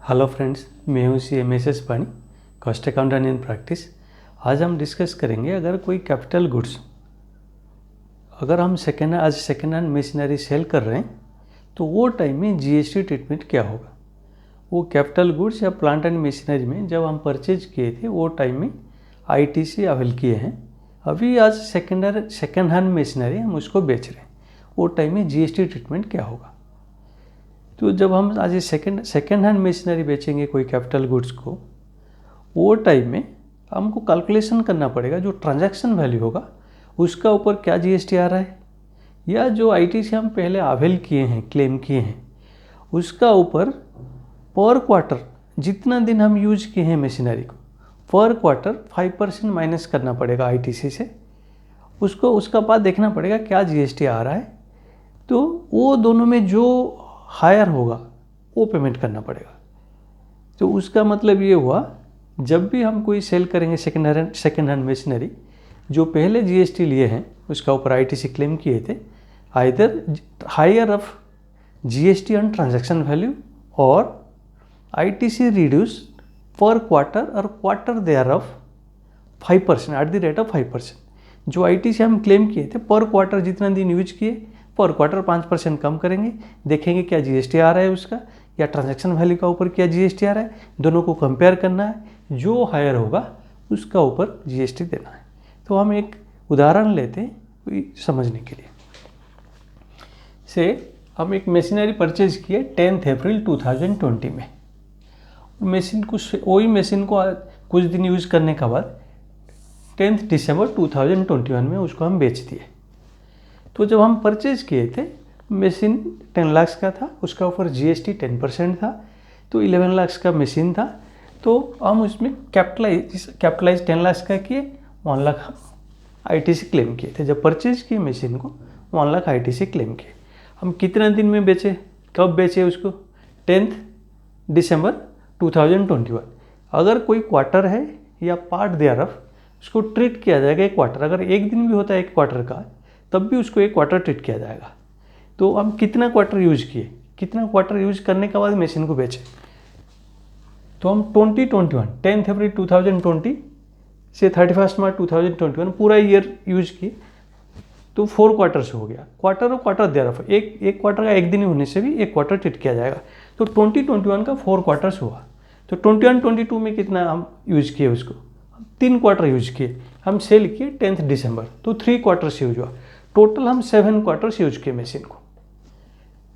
Hello friends, मैं हूँ CMSS पानी, कॉस्ट अकाउंटेंट इन प्रैक्टिस। आज हम डिस्कस करेंगे अगर कोई कैपिटल गुड्स अगर हम सेकेंड हैंड मशीनरी सेल कर रहे हैं तो वो टाइम में GST ट्रीटमेंट क्या होगा। वो कैपिटल गुड्स या प्लांट एंड मशीनरी में जब हम परचेज किए थे वो टाइम में ITC अवेल किए हैं। अभी आज सेकेंड हैंड मशीनरी हम उसको बेच रहे हैं, वो टाइम में GST ट्रीटमेंट क्या होगा। तो जब हम आज सेकेंड हैंड मशीनरी बेचेंगे कोई कैपिटल गुड्स को, वो टाइम में हमको कैलकुलेशन करना पड़ेगा जो ट्रांजैक्शन वैल्यू होगा उसका ऊपर क्या GST आ रहा है, या जो ITC हम पहले अवेल किए हैं, क्लेम किए हैं, उसका ऊपर पर क्वार्टर जितना दिन हम यूज किए हैं मशीनरी को पर क्वार्टर 5% माइनस करना पड़ेगा ITC से। उसका बाद देखना पड़ेगा क्या GST आ रहा है। तो वो दोनों में जो हायर होगा वो पेमेंट करना पड़ेगा। तो उसका मतलब ये हुआ, जब भी हम कोई सेल करेंगे सेकेंड हैंड मशीनरी, जो पहले GST लिए हैं उसका ऊपर ITC क्लेम किए थे, either higher of GST on transaction value और ITC रिड्यूस पर क्वार्टर और quarter thereof 5% at the rate of 5%। जो ITC हम क्लेम किए थे पर क्वार्टर जितना दिन यूज किए पर क्वार्टर 5% कम करेंगे, देखेंगे क्या GST आ रहा है उसका, या ट्रांजैक्शन वैल्यू का ऊपर क्या GST आ रहा है, दोनों को कंपेयर करना है। जो हायर होगा उसका ऊपर GST देना है। तो हम एक उदाहरण लेते हैं समझने के लिए। हम एक मशीनरी परचेज किए 10 अप्रैल 2020 में। वही मशीन को कुछ दिन यूज करने के बाद 10 दिसंबर 2021 में उसको हम बेच दिए। तो जब हम परचेज किए थे मशीन 10 लाख का था, उसका ऊपर GST 10% था, तो 11 लाख का मशीन था। तो हम उसमें कैपिटलाइज 10 लाख का किए, 1 लाख ITC क्लेम किए थे। जब परचेज किए मशीन को 1 लाख ITC क्लेम किए। हम कितने दिन में बेचे, कब बेचे उसको, 10 दिसंबर 2021। अगर कोई क्वार्टर है या पार्ट देयर ऑफ, उसको ट्रीट किया जाएगा एक क्वार्टर। अगर एक दिन भी होता है एक क्वार्टर का, तब भी उसको एक क्वार्टर ट्रीट किया जाएगा। तो हम कितना क्वार्टर यूज किए, कितना क्वार्टर यूज करने के बाद मशीन को बेचे, तो हम 2021 10 अप्रैल 2020 से 31 मार्च 2021 पूरा ईयर यूज किए, तो 4 क्वार्टर्स हो गया। क्वार्टर और क्वार्टर देयर ऑफ, एक क्वार्टर का एक दिन होने से भी एक क्वार्टर ट्रीट किया जाएगा। तो 2021 का 4 क्वार्टर्स हुआ। तो 21-22 में कितना हम यूज किए, उसको 3 क्वार्टर यूज किए। हम सेल किए 10 दिसंबर, तो 3 क्वार्टर्स यूज हुआ। टोटल हम 7 क्वार्टर्स यूज किए मशीन को।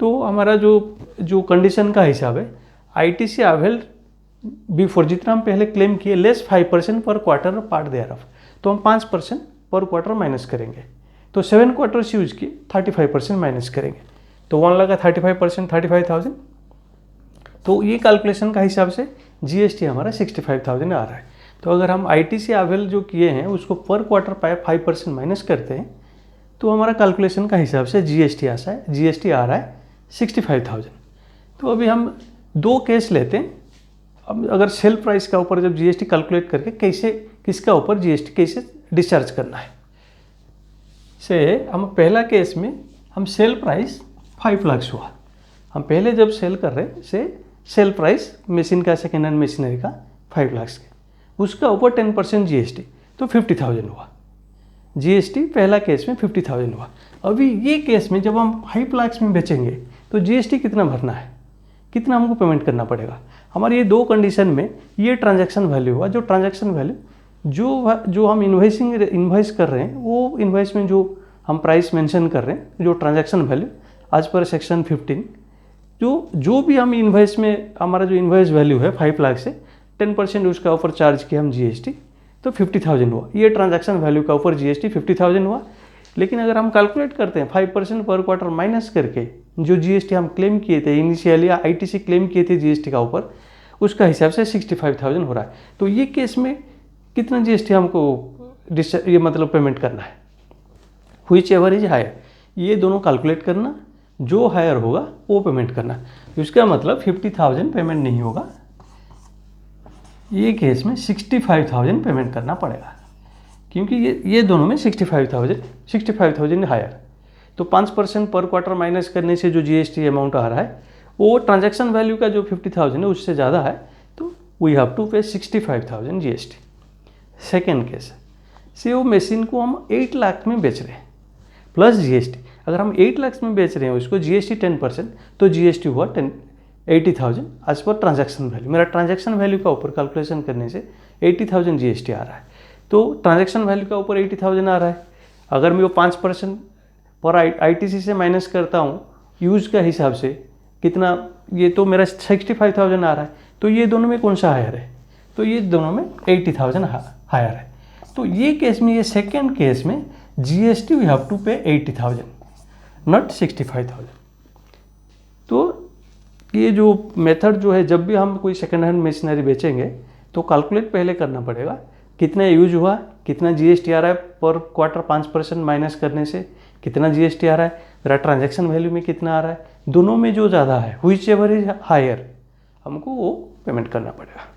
तो हमारा जो कंडीशन का हिसाब है, ITC अवेल बिफोर जितना हम पहले क्लेम किए लेस 5% पर क्वार्टर पार्ट देयर ऑफ, तो हम 5% पर क्वार्टर माइनस करेंगे। तो 7 क्वार्टर्स यूज किए 35% माइनस करेंगे, तो 1 लाख का 35% 35,000। तो ये कैलकुलेशन का हिसाब से GST हमारा 65,000 आ रहा है। तो अगर हम ITC अवेल जो किए हैं उसको पर क्वार्टर 5% माइनस करते हैं, तो हमारा कैलकुलेशन का हिसाब से GST आ रहा है 65,000। तो अभी हम 2 केस लेते हैं। अब अगर सेल प्राइस का ऊपर जब GST कैलकुलेट करके किसका ऊपर GST कैसे डिस्चार्ज करना है, हम पहला केस में हम सेल प्राइस 5 लाख हुआ। हम पहले जब सेल कर रहे सेल प्राइस मशीन का सेकेंड हैंड मशीनरी का 5 लाख के, उसका ऊपर 10% GST, तो 50,000 हुआ। GST पहला केस में 50,000 हुआ। अभी ये केस में जब हम 5 लाख में बेचेंगे तो GST कितना भरना है, कितना हमको पेमेंट करना पड़ेगा। हमारे ये 2 कंडीशन में ये ट्रांजैक्शन वैल्यू हुआ। जो ट्रांजैक्शन वैल्यू जो हम इन्वाइस कर रहे हैं, वो इन्वाइस में जो हम प्राइस मेंशन कर रहे हैं, जो ट्रांजैक्शन वैल्यू आज पर सेक्शन 15, जो भी हम इन्वाइस में हमारा जो इन्वाइस वैल्यू है 5 लाख से 10% उसका ऊपर चार्ज किया हम GST, तो 50,000 हुआ। ये ट्रांजैक्शन वैल्यू का ऊपर GST 50,000 हुआ। लेकिन अगर हम कैलकुलेट करते हैं 5% पर क्वार्टर माइनस करके जो GST हम क्लेम किए थे इनिशियली, ITC क्लेम किए थे GST का ऊपर, उसका हिसाब से 65,000 हो रहा है। तो ये केस में कितना GST हमको ये मतलब पेमेंट करना है, व्हिच एवर इज हायर, ये दोनों कैलकुलेट करना, जो हायर होगा वो पेमेंट करना। इसका मतलब 50,000 पेमेंट नहीं होगा, ये केस में 65,000 पेमेंट करना पड़ेगा, क्योंकि ये दोनों में 65,000 हायर। तो 5% पर क्वार्टर माइनस करने से जो GST अमाउंट आ रहा है वो ट्रांजैक्शन वैल्यू का जो 50,000 है उससे ज़्यादा है, तो वी हैव टू पे 65,000 GST। सेकेंड केस से वो मशीन को हम 8 लाख में बेच रहे हैं प्लस GST। अगर हम 8 लाख में बेच रहे हैं उसको GST 10%, तो GST हुआ 80,000 एज पर ट्रांजैक्शन वैल्यू। मेरा ट्रांजैक्शन वैल्यू का ऊपर कैलकुलेशन करने से 80,000 GST आ रहा है। तो ट्रांजैक्शन वैल्यू का ऊपर 80,000 आ रहा है। अगर मैं वो 5% पर ITC से माइनस करता हूँ यूज का हिसाब से कितना, ये तो मेरा 65,000 आ रहा है। तो ये दोनों में कौन सा हायर है? तो ये दोनों में 80,000 हायर है। तो ये केस में, ये सेकेंड केस में GST वी हैव टू पे 80,000 नॉट 65,000। तो ये जो मेथड जो है, जब भी हम कोई सेकेंड हैंड मशीनरी बेचेंगे तो कैलकुलेट पहले करना पड़ेगा कितना यूज हुआ, कितना GST आ रहा है पर क्वार्टर 5% माइनस करने से कितना GST आ रहा है, मेरा ट्रांजैक्शन वैल्यू में कितना आ रहा है, दोनों में जो ज़्यादा है व्हिच एवर इज हायर हमको वो पेमेंट करना पड़ेगा।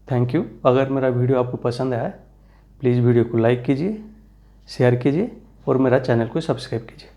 Thank you. अगर मेरा वीडियो आपको पसंद आया प्लीज़ वीडियो को लाइक कीजिए, शेयर कीजिए और मेरा चैनल को सब्सक्राइब कीजिए।